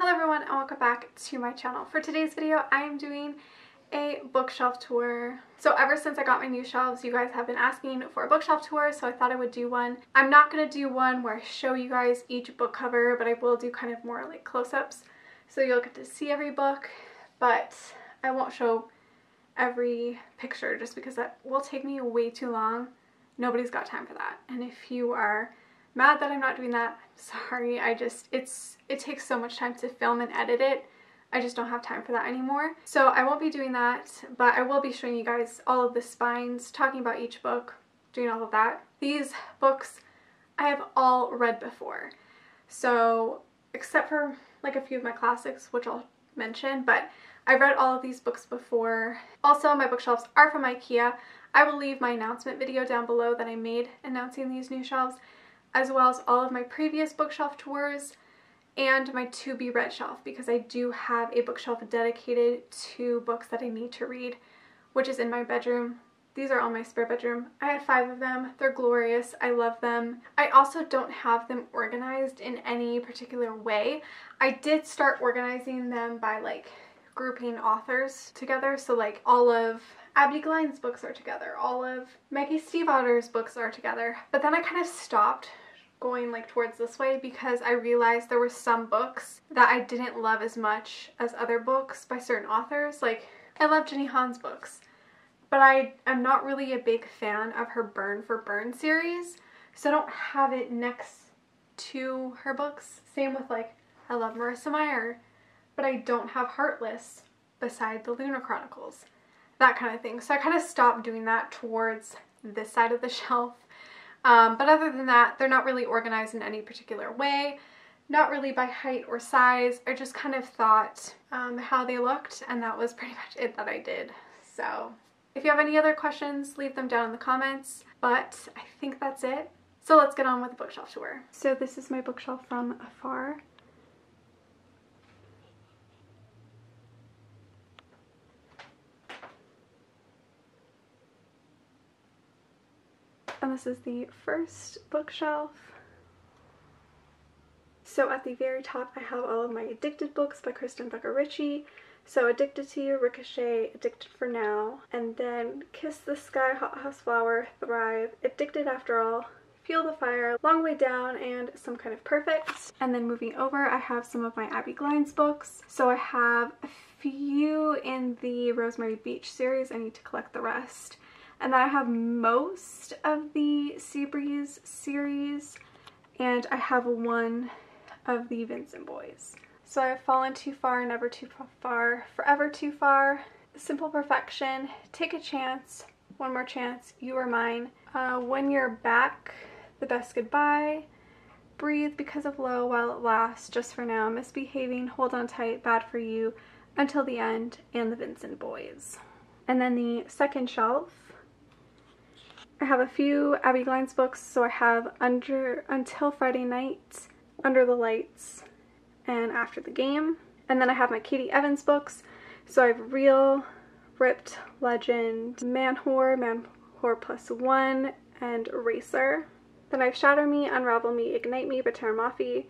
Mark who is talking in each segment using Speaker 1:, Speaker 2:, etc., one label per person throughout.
Speaker 1: Hello everyone and welcome back to my channel. For today's video, I am doing a bookshelf tour. So ever since I got my new shelves, you guys have been asking for a bookshelf tour, so I thought I would do one. I'm not going to do one where I show you guys each book cover, but I will do kind of more like close-ups. So you'll get to see every book, but I won't show every picture just because that will take me way too long. Nobody's got time for that. And if you are mad that I'm not doing that, sorry. It takes so much time to film and edit it. I just don't have time for that anymore. So I won't be doing that, but I will be showing you guys all of the spines, talking about each book, doing all of that. These books I have all read before. So except for like a few of my classics, which I'll mention, but I've read all of these books before. Also, my bookshelves are from IKEA. I will leave my announcement video down below that I made announcing these new shelves, as well as all of my previous bookshelf tours and my to be read shelf, because I do have a bookshelf dedicated to books that I need to read, which is in my bedroom. These are all my spare bedroom. I have 5 of them. They're glorious. I love them. I also don't have them organized in any particular way. I did start organizing them by like grouping authors together. So like all of Abby Glein's books are together. All of Maggie Stiefvater's books are together. But then I kind of stopped going like towards this way because I realized there were some books that I didn't love as much as other books by certain authors. Like I love Jenny Han's books, but I am not really a big fan of her Burn for Burn series, so I don't have it next to her books. Same with like, I love Marissa Meyer, but I don't have Heartless beside the Lunar Chronicles, that kind of thing. So I kind of stopped doing that towards this side of the shelf. But other than that, they're not really organized in any particular way, not really by height or size. I just kind of thought how they looked, and that was pretty much it that I did. So if you have any other questions, leave them down in the comments, but I think that's it. So let's get on with the bookshelf tour. So this is my bookshelf from afar. And this is the first bookshelf. So at the very top I have all of my Addicted books by Kristen Becker-Ritchie. So Addicted to You, Ricochet, Addicted for Now, and then Kiss the Sky, Hot House Flower, Thrive, Addicted After All, Fuel the Fire, Long Way Down, and Some Kind of Perfect. And then moving over, I have some of my Abby Glein's books. So I have a few in the Rosemary Beach series. I need to collect the rest. And then I have most of the Seabreeze series, and I have one of the Vincent Boys. So I have Fallen Too Far, Never Too Far, Forever Too Far, Simple Perfection, Take a Chance, One More Chance, You Are Mine, When You're Back, The Best Goodbye, Breathe Because of Low While It Lasts, Just for Now, Misbehaving, Hold On Tight, Bad for You, Until the End, and the Vincent Boys. And then the second shelf, I have a few Abby Glein's books. So I have Until Friday Night, Under the Lights, and After the Game. And then I have my Katie Evans books. So I have Real, Ripped, Legend, Man Whore Plus One, and Racer. Then I have Shatter Me, Unravel Me, Ignite Me by Tara Mafi.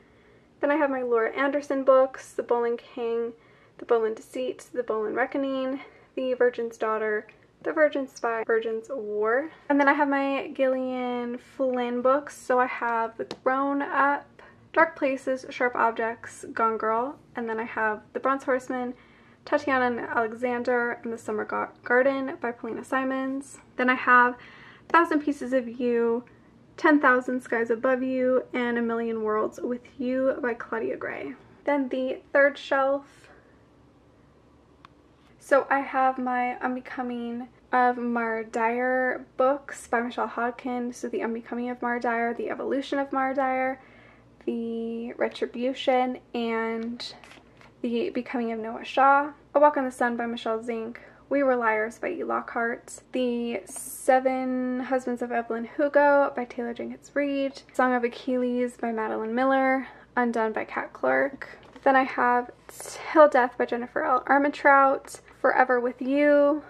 Speaker 1: Then I have my Laura Anderson books, The Bowling King, The Boleyn Deceit, The Boleyn Reckoning, The Virgin's Daughter, The Virgin Spy, Virgin's War. And then I have my Gillian Flynn books. So I have The Grown Up, Dark Places, Sharp Objects, Gone Girl. And then I have The Bronze Horseman, Tatiana and Alexander, and The Summer Garden by Paulina Simons. Then I have 1,000 Pieces of You, 10,000 Skies Above You, and A Million Worlds with You by Claudia Gray. Then the third shelf. So I have my Unbecoming of Mara Dyer books by Michelle Hodkin. So The Unbecoming of Mara Dyer, The Evolution of Mara Dyer, The Retribution, and The Becoming of Noah Shaw. A Walk in the Sun by Michelle Zink, We Were Liars by E. Lockhart, The 7 Husbands of Evelyn Hugo by Taylor Jenkins Reid, Song of Achilles by Madeline Miller, Undone by Kat Clark. Then I have Till Death by Jennifer L. Armentrout, Forever With You,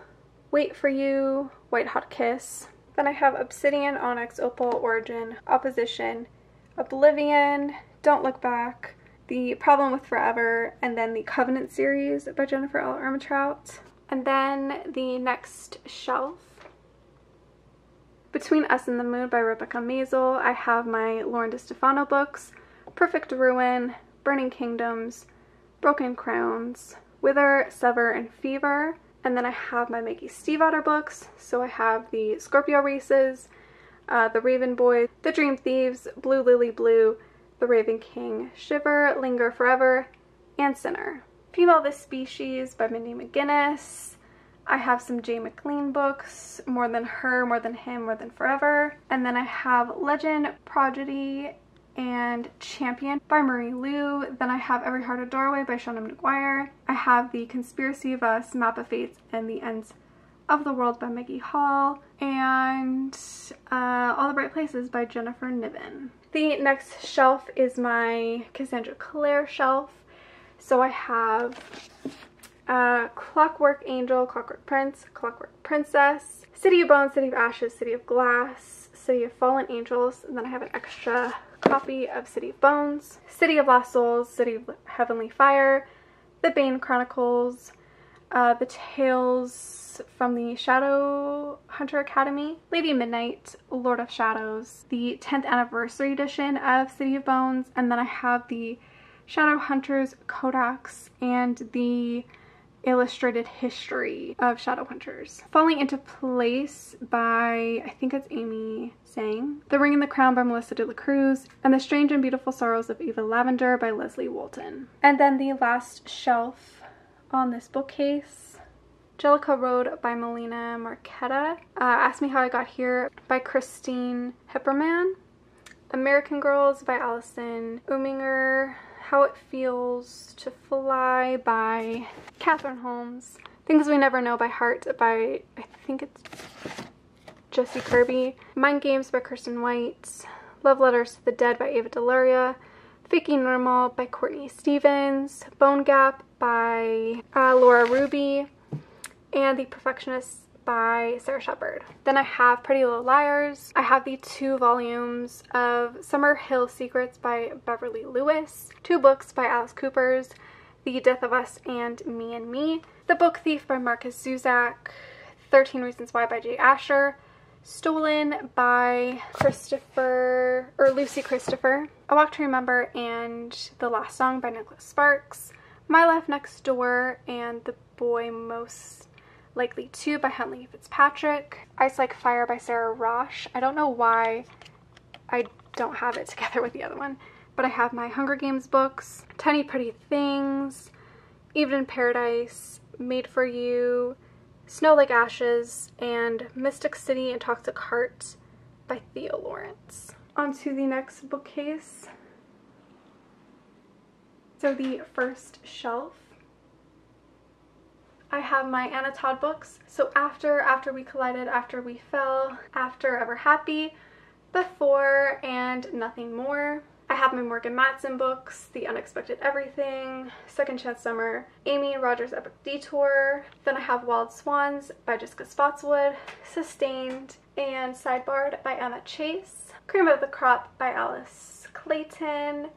Speaker 1: Wait for You, White Hot Kiss. Then I have Obsidian, Onyx, Opal, Origin, Opposition, Oblivion, Don't Look Back, The Problem with Forever, and then the Covenant series by Jennifer L. Armentrout. And then the next shelf, Between Us and the Moon by Rebecca Maisel, I have my Lauren DeStefano books, Perfect Ruin, Burning Kingdoms, Broken Crowns, Wither, Sever, and Fever. And then I have my Maggie Stiefvater books. So I have the Scorpio Races, the Raven Boys, the Dream Thieves, Blue Lily Blue, the Raven King, Shiver, Linger Forever, and Sinner. Female of the Species by Mindy McGinnis. I have some Jay McLean books, More Than Her, More Than Him, More Than Forever. And then I have Legend, Prodigy, and Champion by Marie Lu. Then I have Every Heart a Doorway by Shauna McGuire. I have The Conspiracy of Us, Map of Fates, and the Ends of the World by Maggie Hall. And All the Bright Places by Jennifer Niven. The next shelf is my Cassandra Clare shelf. So I have Clockwork Angel, Clockwork Prince, Clockwork Princess, City of Bones, City of Ashes, City of Glass, City of Fallen Angels, and then I have an extra copy of City of Bones, City of Lost Souls, City of Heavenly Fire, The Bane Chronicles, The Tales from the Shadow Hunter Academy, Lady Midnight, Lord of Shadows, the 10th anniversary edition of City of Bones, and then I have the Shadow Hunters Codex and the illustrated history of Shadow Hunters. Falling Into Place by, I think it's Amy Sang, The Ring and the Crown by Melissa de la Cruz, and The Strange and Beautiful Sorrows of Eva Lavender by Leslie Woolton. And then the last shelf on this bookcase, Jellicoe Road by Melina Marchetta, Ask Me How I Got Here by Christine Hipperman, American Girls by Allison Uminger, How It Feels to Fly by Catherine Holmes, Things We Never Know by Heart by, I think it's Jessie Kirby, Mind Games by Kirsten White, Love Letters to the Dead by Ava Deluria, Faking Normal by Courtney Stevens, Bone Gap by Laura Ruby, and The Perfectionists by Sarah Shepard. Then I have Pretty Little Liars. I have the 2 volumes of Summer Hill Secrets by Beverly Lewis, 2 books by Alice Coopers, The Death of Us and Me and Me, The Book Thief by Marcus Zuzak, 13 Reasons Why by Jay Asher, Stolen by Lucy Christopher, A Walk to Remember and The Last Song by Nicholas Sparks, My Life Next Door and The Boy Most Likely To by Huntley Fitzpatrick, Ice Like Fire by Sarah Rosh. I don't know why I don't have it together with the other one, but I have my Hunger Games books, Tiny Pretty Things, Even in Paradise, Made for You, Snow Like Ashes, and Mystic City and Toxic Heart by Theo Lawrence. On to the next bookcase. So the first shelf, I have my Anna Todd books. So After We Collided, After We Fell, After Ever Happy, Before, and Nothing More. I have my Morgan Matson books, The Unexpected Everything, Second Chance Summer, Amy and Roger's Epic Detour. Then I have Wild Swans by Jessica Spotswood, Sustained, and Sidebarred by Emma Chase, Cream of the Crop by Alice Clayton,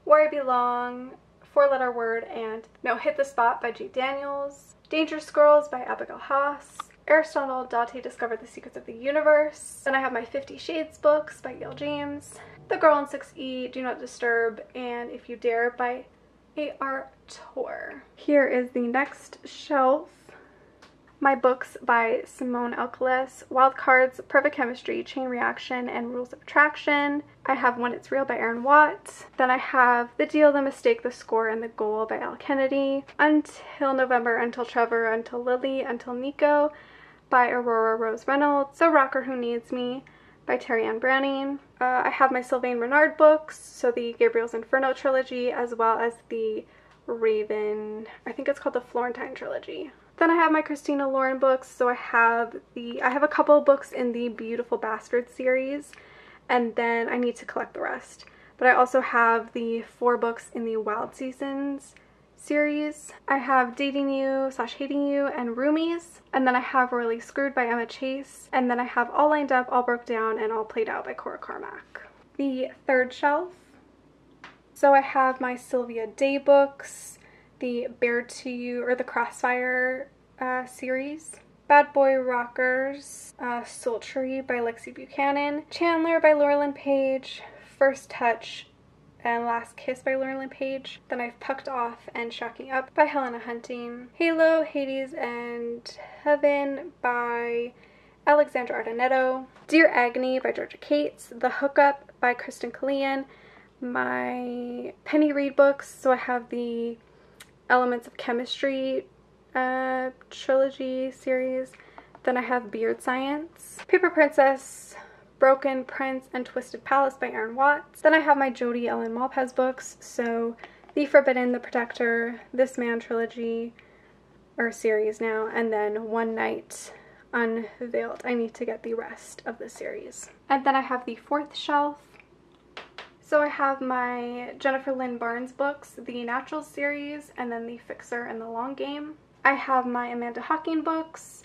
Speaker 1: Where I Belong, Four Letter Word, and No Hit the Spot by G. Daniels, Dangerous Girls by Abigail Haas, Aristotle Date Discovered the Secrets of the Universe. Then I have my 50 Shades books by Gail James, The Girl in 6E, Do Not Disturb, and If You Dare by A.R. Tor. Here is the next shelf. My books by Simone Elkeles, Wild Cards, Perfect Chemistry, Chain Reaction, and Rules of Attraction. I have When It's Real by Aaron Watt. Then I have The Deal, The Mistake, The Score, and The Goal by Al Kennedy. Until November, Until Trevor, Until Lily, Until Nico by Aurora Rose Reynolds. So Rocker Who Needs Me by Terry Ann Browning. I have my Sylvain Renard books, so the Gabriel's Inferno trilogy, as well as the Raven, I think it's called the Florentine trilogy. Then I have my Christina Lauren books, so I have a couple of books in the Beautiful Bastard series, and then I need to collect the rest. But I also have the 4 books in the Wild Seasons series. I have Dating You / Hating You and Roomies, and then I have Royally Screwed by Emma Chase, and then I have All Lined Up, All Broke Down, and All Played Out by Cora Carmack. The third shelf, So I have my Sylvia Day books, the Bare to You, or the Crossfire series, Bad Boy Rockers, Sultry by Lexi Buchanan, Chandler by Laurelyn Page, First Touch and Last Kiss by Laurelyn Page. Then I've Pucked Off and Shocking Up by Helena Hunting, Halo, Hades, and Heaven by Alexandra Ardenetto, Dear Agony by Georgia Cates, The Hookup by Kristen Killian, my Penny Reid books. So I have the Elements of Chemistry trilogy series. Then I have Beard Science, Paper Princess, Broken Prince, and Twisted Palace by Aaron Watts. Then I have my Jodi Ellen Malpez books, so The Forbidden, The Protector, This Man trilogy, or series now, and then One Night Unveiled. I need to get the rest of the series. And then I have the fourth shelf. So I have my Jennifer Lynn Barnes books, the Naturals series, and then the Fixer and the Long Game. I have my Amanda Hocking books,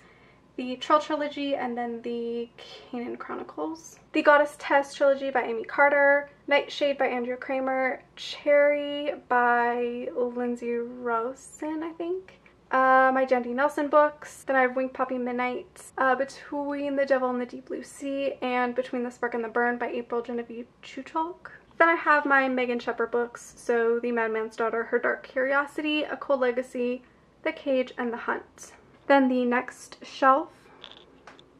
Speaker 1: the Troll trilogy, and then the Canaan Chronicles, the Goddess Test trilogy by Amy Carter, Nightshade by Andrea Kramer, Cherry by Lindsay Rosen, I think. My Jandy Nelson books. Then I have Wink Poppy Midnight, Between the Devil and the Deep Blue Sea, and Between the Spark and the Burn by April Genevieve Chuchalk. Then I have my Megan Shepherd books, so The Madman's Daughter, Her Dark Curiosity, A Cold Legacy, The Cage, and The Hunt. Then the next shelf.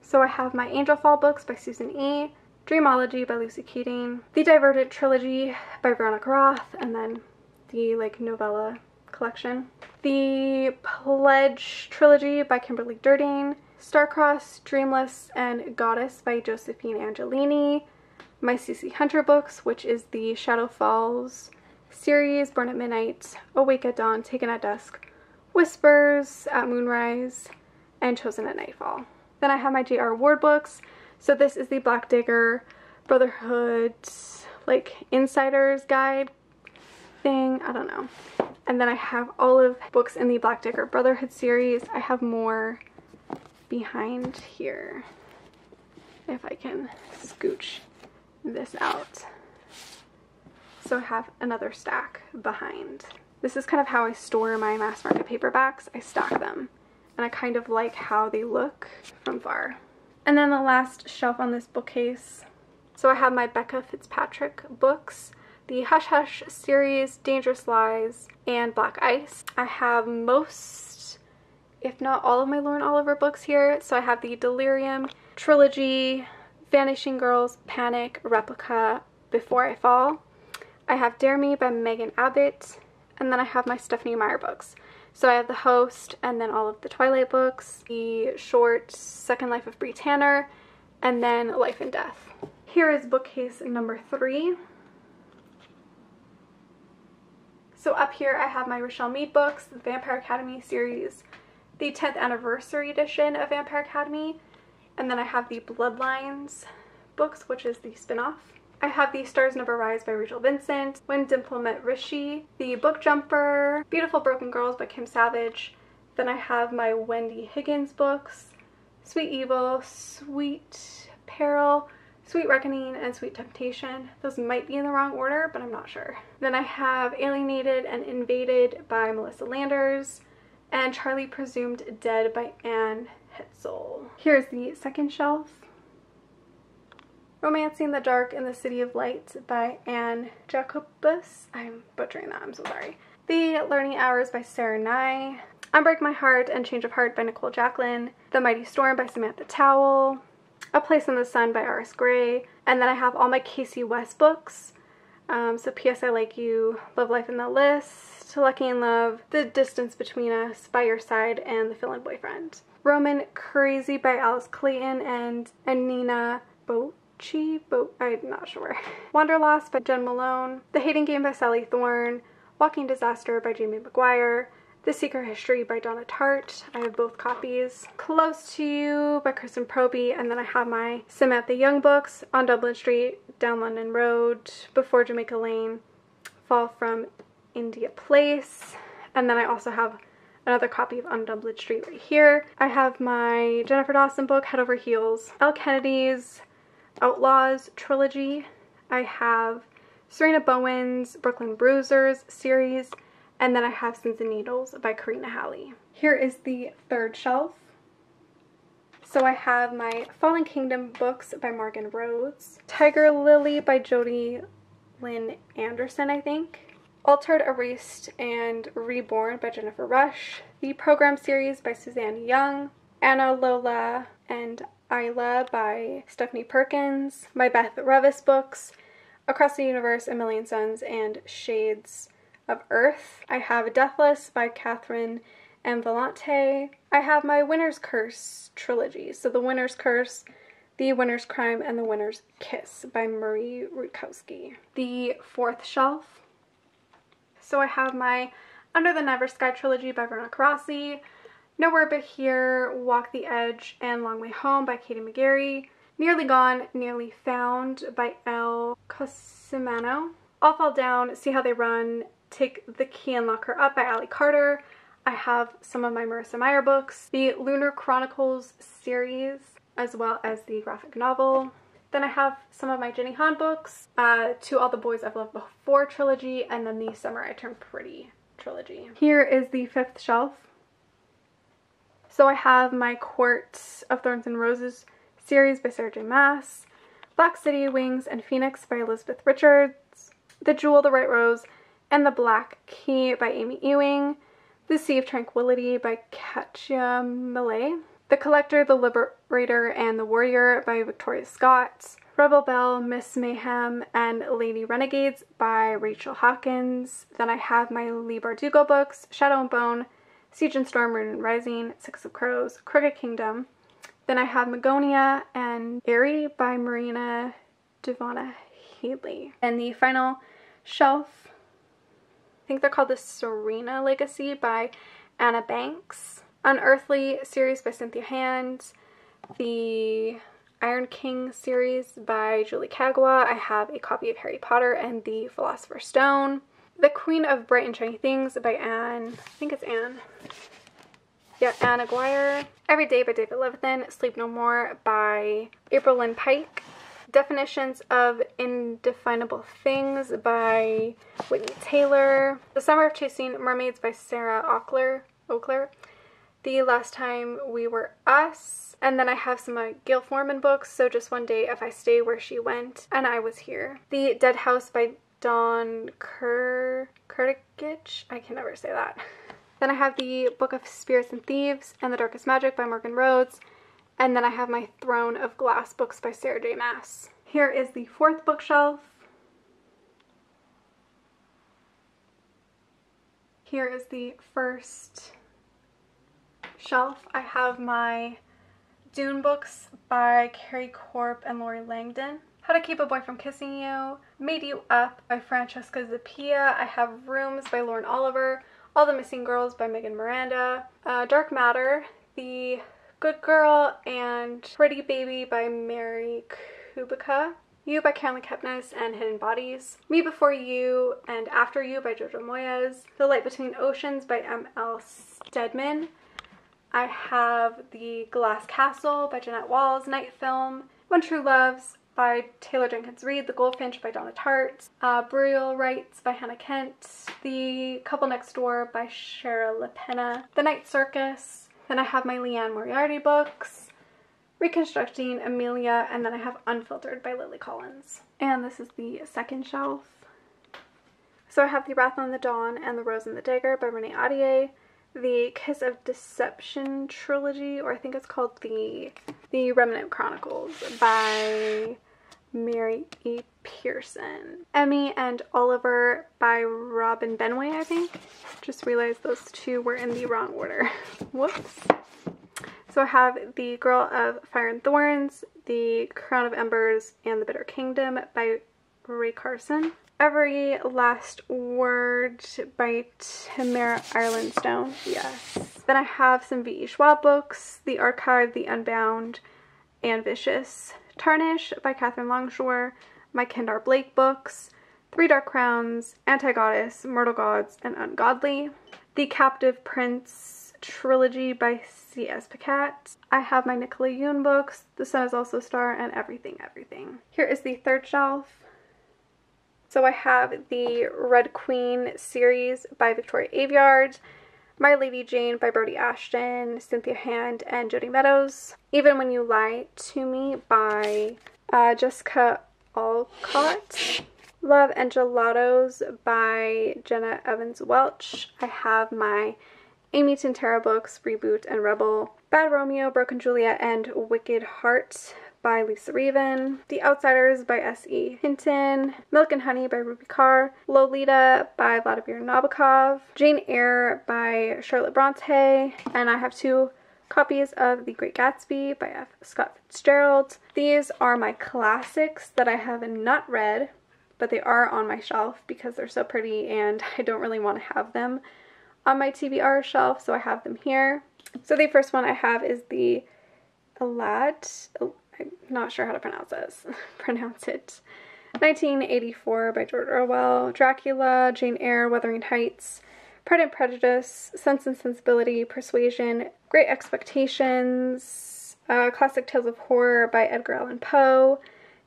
Speaker 1: So I have my Angel Fall books by Susan E., Dreamology by Lucy Keating, the Divergent trilogy by Veronica Roth, and then the novella collection, the Pledge trilogy by Kimberly Durding, Starcross, Dreamless, and Goddess by Josephine Angelini, my C.C. Hunter books, which is the Shadow Falls series, Born at Midnight, Awake at Dawn, Taken at Dusk, Whispers at Moonrise, and Chosen at Nightfall. Then I have my J.R. Ward books. So this is the Black Dagger Brotherhood, insider's guide thing. I don't know. And then I have all of books in the Black Dagger Brotherhood series. I have more behind here, if I can scooch this out. So I have another stack behind. This is kind of how I store my mass market paperbacks. I stack them, and I kind of like how they look from far. And then the last shelf on this bookcase. So I have my Becca Fitzpatrick books, the Hush Hush series, Dangerous Lies, and Black Ice. I have most, if not all, of my Lauren Oliver books here. So I have the Delirium trilogy, Vanishing Girls, Panic, Replica, Before I Fall. I have Dare Me by Megan Abbott, and then I have my Stephanie Meyer books. So I have The Host, and then all of the Twilight books, the short Second Life of Brie Tanner, and then Life and Death. Here is bookcase number 3. So up here I have my Rochelle Mead books, the Vampire Academy series, the 10th anniversary edition of Vampire Academy, and then I have the Bloodlines books, which is the spin-off. I have the Stars Never Rise by Rachel Vincent, When Dimple Met Rishi, the Book Jumper, Beautiful Broken Girls by Kim Savage. Then I have my Wendy Higgins books, Sweet Evil, Sweet Peril, Sweet Reckoning, and Sweet Temptation. Those might be in the wrong order, but I'm not sure. Then I have Alienated and Invaded by Melissa Landers, and Charlie Presumed Dead by Anne Hetzel. Here's the second shelf. Romancing the Dark in the City of Light by Anne Jacobus. I'm butchering that, I'm so sorry. The Learning Hours by Sarah Nye. Unbreak My Heart and Change of Heart by Nicole Jacqueline. The Mighty Storm by Samantha Towell. A Place in the Sun by R.S. Gray. And then I have all my Casey West books. So P.S. I Like You, Love Life in the List, Lucky in Love, The Distance Between Us, By Your Side, and The Fill-In Boyfriend. Roman Crazy by Alice Clayton and Nina I'm not sure. Wanderlost by Jen Malone. The Hating Game by Sally Thorne. Walking Disaster by Jamie McGuire. The Secret History by Donna Tartt. I have both copies. Close to You by Kristen Proby. And then I have my Samantha Young books, On Dublin Street, Down London Road, Before Jamaica Lane, Fall from India Place. And then I also have another copy of On Dublin Street right here. I have my Jennifer Dawson book, Head Over Heels. Elle Kennedy's Outlaws trilogy. I have Serena Bowen's Brooklyn Bruisers series, and then I have Sins and Needles by Karina Halley. Here is the third shelf. So I have my Fallen Kingdom books by Morgan Rhodes, Tiger Lily by Jodi Lynn Anderson, I think, Altered, Erased, and Reborn by Jennifer Rush, the Program series by Suzanne Young, Anna, Lola, and Isla by Stephanie Perkins, my Beth Revis books, Across the Universe, A Million Suns, and Shades of Earth. I have Deathless by Catherine M. Vellante. I have my Winter's Curse trilogy. So The Winter's Curse, The Winter's Crime, and The Winter's Kiss by Marie Rutkowski. The fourth shelf. So I have my Under the Never Sky trilogy by Veronica Rossi, Nowhere But Here, Walk the Edge, and Long Way Home by Katie McGarry, Nearly Gone, Nearly Found by Elle Cosimano, All Fall Down, See How They Run, Take the Key and Lock Her Up by Allie Carter. I have some of my Marissa Meyer books, the Lunar Chronicles series, as well as the graphic novel. Then I have some of my Jenny Han books, To All the Boys I've Loved Before trilogy, and then the Summer I Turned Pretty trilogy. Here is the fifth shelf. So I have my Court of Thorns and Roses series by Sarah J. Maas, Black City, Wings, and Phoenix by Elizabeth Richards, The Jewel, the Right Rose, and the Black Key by Amy Ewing, The Sea of Tranquility by Katja Millay, The Collector, The Liberator, and the Warrior by Victoria Scott, Rebel Belle, Miss Mayhem, and Lady Renegades by Rachel Hawkins. Then I have my Leigh Bardugo books, Shadow and Bone, Siege and Storm, Moon and Rising, Six of Crows, Crooked Kingdom. Then I have Magonia and Airy by Marina Devona Haley. And the final shelf, I think they're called the Serena Legacy by Anna Banks, Unearthly series by Cynthia Hand, the Iron King series by Julie Kagawa. I have a copy of Harry Potter and the Philosopher's Stone, The Queen of Bright and Shiny Things by Anne, I think it's Anne. Yeah, Anne Aguirre. Every Day by David Levithan. Sleep No More by April Lynn Pike. Definitions of Indefinable Things by Whitney Taylor. The Summer of Chasing Mermaids by Sarah Oakler. The Last Time We Were Us. And then I have some Gail Forman books. So Just One Day, If I Stay Where She Went, and I Was Here. The Dead House by Dawn Kurtich. I can never say that. Then I have the Book of Spirits and Thieves and The Darkest Magic by Morgan Rhodes. And then I have my Throne of Glass books by Sarah J. Maas. Here is the fourth bookshelf. Here is the first shelf. I have my Dune books by Carrie Corp and Lori Langdon. How to Keep a Boy from Kissing You, Made You Up by Francesca Zappia. I have Rooms by Lauren Oliver, All the Missing Girls by Megan Miranda, Dark Matter, The Good Girl, and Pretty Baby by Mary Kubica, You by Caroline Kepnes and Hidden Bodies, Me Before You and After You by Jojo Moyes, The Light Between Oceans by M.L. Stedman. I have The Glass Castle by Jeanette Walls, Night Film, When True Loves by Taylor Jenkins Reid, The Goldfinch by Donna Tartt, Burial Rites by Hannah Kent, The Couple Next Door by Shara LaPena, The Night Circus. Then I have my Leanne Moriarty books, Reconstructing Amelia, and then I have Unfiltered by Lily Collins. And this is the second shelf. So I have The Wrath on the Dawn and The Rose and the Dagger by Renee Audier, the Kiss of Deception trilogy, or I think it's called the Remnant Chronicles by Mary E. Pearson, Emmy and Oliver by Robin Benway, I think. Just realized those two were in the wrong order. Whoops. So I have The Girl of Fire and Thorns, The Crown of Embers, and The Bitter Kingdom by Ray Carson. Every Last Word by Tamara Ireland Stone. Yes. Then I have some V.E. Schwab books, The Archive, The Unbound, and Vicious. Tarnish by Catherine Longshore, my Kendar Blake books, Three Dark Crowns, Anti-Goddess, Mortal Gods, and Ungodly. The Captive Prince trilogy by C.S. Pacat. I have my Nicola Yoon books, The Sun Is Also a Star, and Everything, Everything. Here is the third shelf. So I have the Red Queen series by Victoria Aveyard, My Lady Jane by Brodie Ashton, Cynthia Hand, and Jodi Meadows. Even When You Lie to Me by Jessica Alcott. Love and Gelatos by Jenna Evans Welch. I have my Amy Tintera books, Reboot and Rebel. Bad Romeo, Broken Juliet, and Wicked Heart by Lisa Raven. The Outsiders by S.E. Hinton. Milk and Honey by Ruby Carr. Lolita by Vladimir Nabokov. Jane Eyre by Charlotte Bronte. And I have 2 copies of The Great Gatsby by F. Scott Fitzgerald. These are my classics that I have not read, but they are on my shelf because they're so pretty and I don't really want to have them on my TBR shelf, so I have them here. So the first one I have is the I'm not sure how to pronounce it. 1984 by George Orwell. Dracula, Jane Eyre, Wuthering Heights, Pride and Prejudice, Sense and Sensibility, Persuasion, Great Expectations, Classic Tales of Horror by Edgar Allan Poe,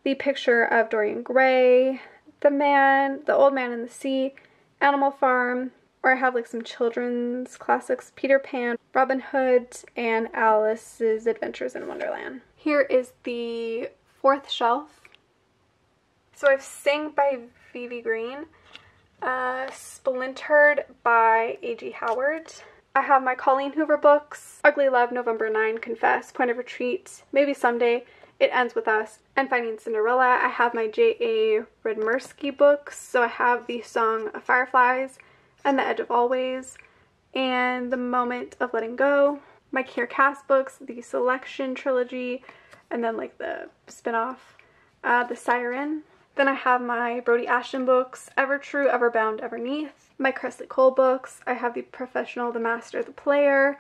Speaker 1: The Picture of Dorian Gray, The Old Man and the Sea, Animal Farm, or I have like some children's classics, Peter Pan, Robin Hood, and Alice's Adventures in Wonderland. Here is the 4th shelf. So I have Sing by Vivi Green, Splintered by A.G. Howard. I have my Colleen Hoover books, Ugly Love, November 9, Confess, Point of Retreat, Maybe Someday, It Ends With Us, and Finding Cinderella. I have my J.A. Redmersky books, so I have The Song of Fireflies, and The Edge of Always, and The Moment of Letting Go. My Kier Cass books, the Selection trilogy, and then like the spin-off, The Siren. Then I have my Brodie Ashton books, Ever True, Ever Bound, Everneath. My Cressley Cole books. I have The Professional, The Master, The Player.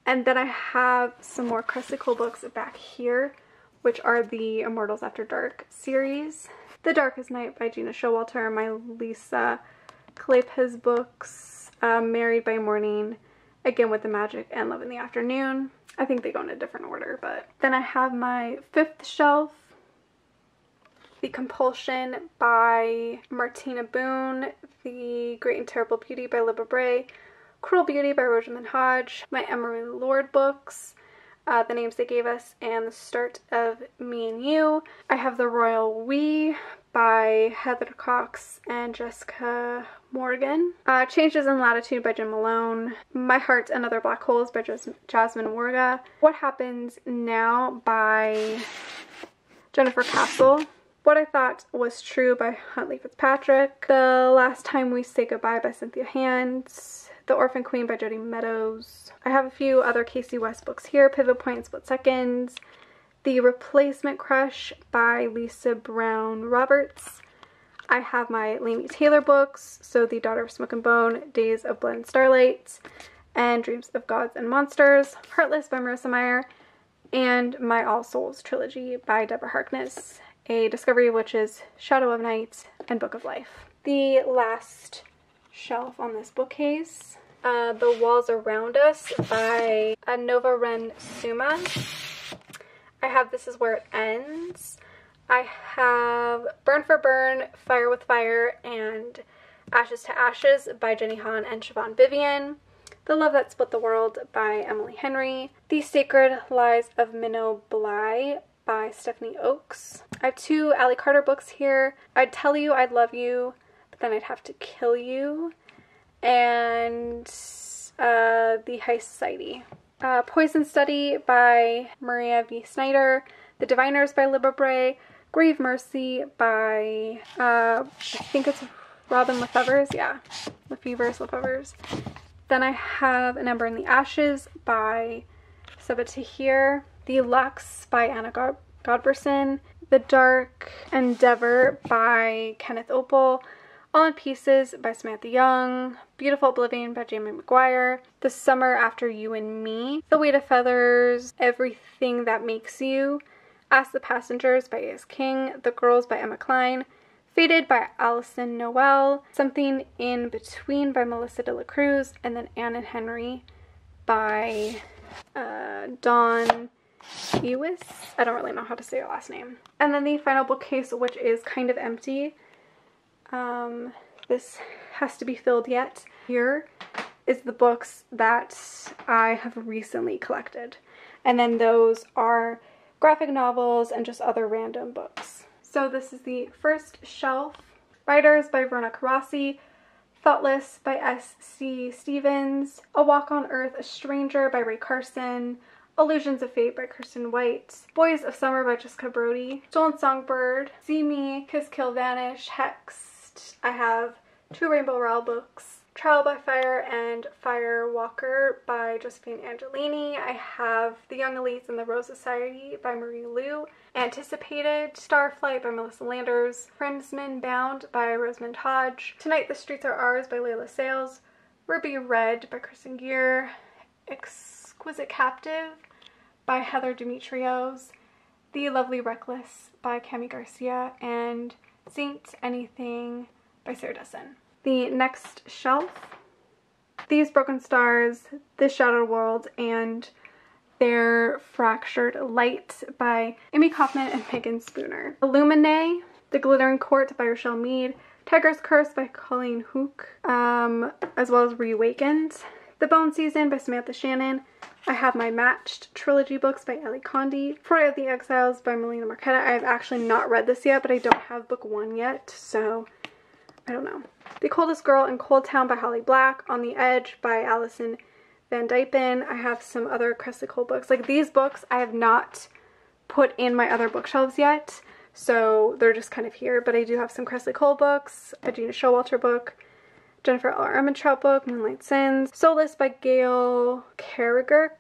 Speaker 1: And then I have some more Cressley Cole books back here, which are the Immortals After Dark series. The Darkest Night by Gina Showalter. My Lisa Kleypas books, Married by Morning, Again with the Magic, and Love in the Afternoon. I think they go in a different order, but then I have my 5th shelf, The Compulsion by Martina Boone, The Great and Terrible Beauty by Libba Bray, Cruel Beauty by Rosamund Hodge, my Emery Lord books, The Names They Gave Us, and The Start of Me and You. I have The Royal We by Heather Cox and Jessica Morgan. Changes in Latitude by Jim Malone. My Heart and Other Black Holes by Jasmine Warga. What Happens Now by Jennifer Castle. What I Thought Was True by Huntley Fitzpatrick. The Last Time We Say Goodbye by Cynthia Hand. The Orphan Queen by Jodi Meadows. I have a few other Casey West books here. Pivot Point and Split Seconds. The Replacement Crush by Lisa Brown Roberts. I have my Laini Taylor books, so The Daughter of Smoke and Bone, Days of Blood and Starlight, and Dreams of Gods and Monsters. Heartless by Marissa Meyer, and my All Souls trilogy by Deborah Harkness. A Discovery of Witches, Shadow of Night, and Book of Life. The last shelf on this bookcase, The Walls Around Us by Nova Ren Suma. I have This Is Where It Ends. I have Burn for Burn, Fire with Fire, and Ashes to Ashes by Jenny Han and Siobhan Vivian. The Love That Split the World by Emily Henry. The Sacred Lies of Minnow Bly by Stephanie Oakes. I have 2 Ally Carter books here. I'd Tell You I'd Love You, but then I'd have to kill you. And The High Society. Poison Study by Maria V. Snyder. The Diviners by Libba Bray. Grave Mercy by, I think it's Robin Lefevers. Yeah, Lefevers. Then I have An Ember in the Ashes by Seba Tahir. The Lux by Anna Godberson. The Dark Endeavor by Kenneth Opel. All in Pieces by Samantha Young. Beautiful Oblivion by Jamie McGuire. The Summer After You and Me. The Weight of Feathers. Everything That Makes You. Ask the Passengers by A.S. King. The Girls by Emma Klein. Faded by Allison Noel. Something in Between by Melissa de la Cruz. And then Anne and Henry by Dawn Ewis. I don't really know how to say her last name. And then the final bookcase, which is kind of empty, This has to be filled yet. Here is the books that I have recently collected. And then those are graphic novels and just other random books. So this is the first shelf. Writers by Verna Karasi, Thoughtless by S.C. Stevens, A Walk on Earth, A Stranger by Ray Carson, Illusions of Fate by Kirsten White, Boys of Summer by Jessica Brody, Stolen Songbird, See Me, Kiss Kill Vanish, Hexed. I have 2 Rainbow Rowell books, Trial by Fire and Fire Walker by Josephine Angelini. I have The Young Elites and the Rose Society by Marie Lu, Anticipated, Starflight by Melissa Landers, Friendsman Bound by Rosamund Hodge, Tonight the Streets Are Ours by Layla Sales, Ruby Red by Kristen Gear, Exquisite Captive by Heather Demetrios, The Lovely Reckless by Cami Garcia, and Saint Anything by Sarah Dessen. The next shelf, These Broken Stars, This Shattered World, and Their Fractured Light by Amy Kaufman and Megan Spooner. Illuminae, The Glittering Court by Rochelle Mead, Tiger's Curse by Colleen Hook, as well as Reawakened. The Bone Season by Samantha Shannon. I have my Matched trilogy books by Ellie Condi. Freya of the Exiles by Melina Marchetta. I have actually not read this yet, but I don't have book 1 yet, so I don't know. The Coldest Girl in Cold Town by Holly Black. On the Edge by Allison Van Dypen. I have some other Cressley Cole books. Like, these books I have not put in my other bookshelves yet, so they're just kind of here. But I do have some Cressley Cole books, a Gina Showalter book, Jennifer L. Armentrout book, Moonlight Sins, Soulless by Gail Carriger,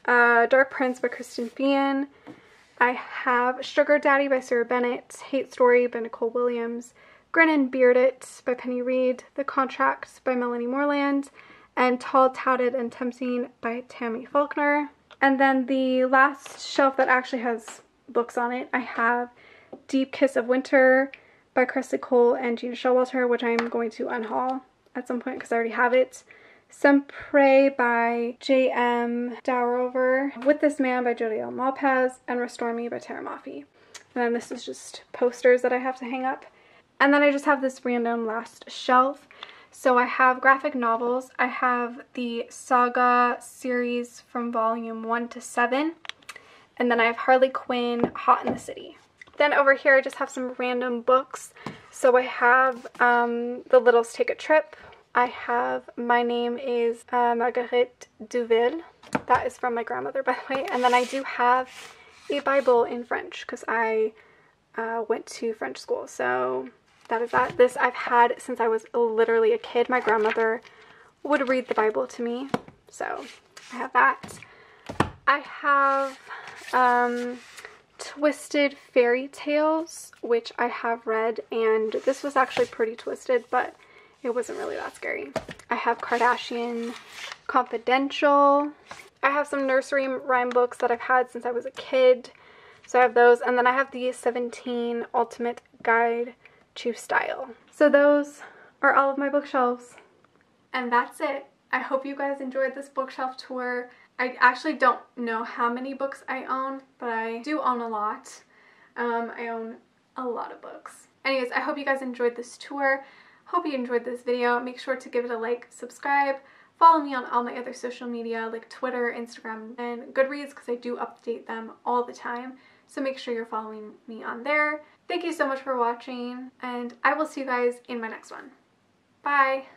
Speaker 1: Dark Prince by Kristen Fian. I have Sugar Daddy by Sarah Bennett, Hate Story by Nicole Williams, Grin and Beard It by Penny Reed, The Contract by Melanie Moreland, and Tall, Touted, and Tempting by Tammy Faulkner. And then the last shelf that actually has books on it, I have Deep Kiss of Winter by Cressley Cole and Gina Showalter, which I'm going to unhaul at some point because I already have it. Sempre by J.M. Dowrover, With This Man by Jodi L. Malpaz, and Restore Me by Tara Maffey. And then this is just posters that I have to hang up. And then I just have this random last shelf. So I have graphic novels. I have the Saga series from volume 1 to 7. And then I have Harley Quinn, Hot in the City. Then over here I just have some random books. So I have The Littles Take a Trip. I have My Name is Marguerite Duville. That is from my grandmother, by the way. And then I do have a Bible in French because I went to French school. So that is that. This I've had since I was literally a kid. My grandmother would read the Bible to me. So I have that. I have Twisted Fairy Tales, which I have read, and this was actually pretty twisted, but it wasn't really that scary. I have Kardashian Confidential. I have some nursery rhyme books that I've had since I was a kid, so I have those. And then I have the 17 Ultimate Guide to Style. So those are all of my bookshelves. And that's it. I hope you guys enjoyed this bookshelf tour. I actually don't know how many books I own, but I do own a lot. I own a lot of books. Anyways, I hope you guys enjoyed this tour. Hope you enjoyed this video. Make sure to give it a like, subscribe, follow me on all my other social media like Twitter, Instagram, and Goodreads because I do update them all the time. So make sure you're following me on there. Thank you so much for watching, and I will see you guys in my next one. Bye!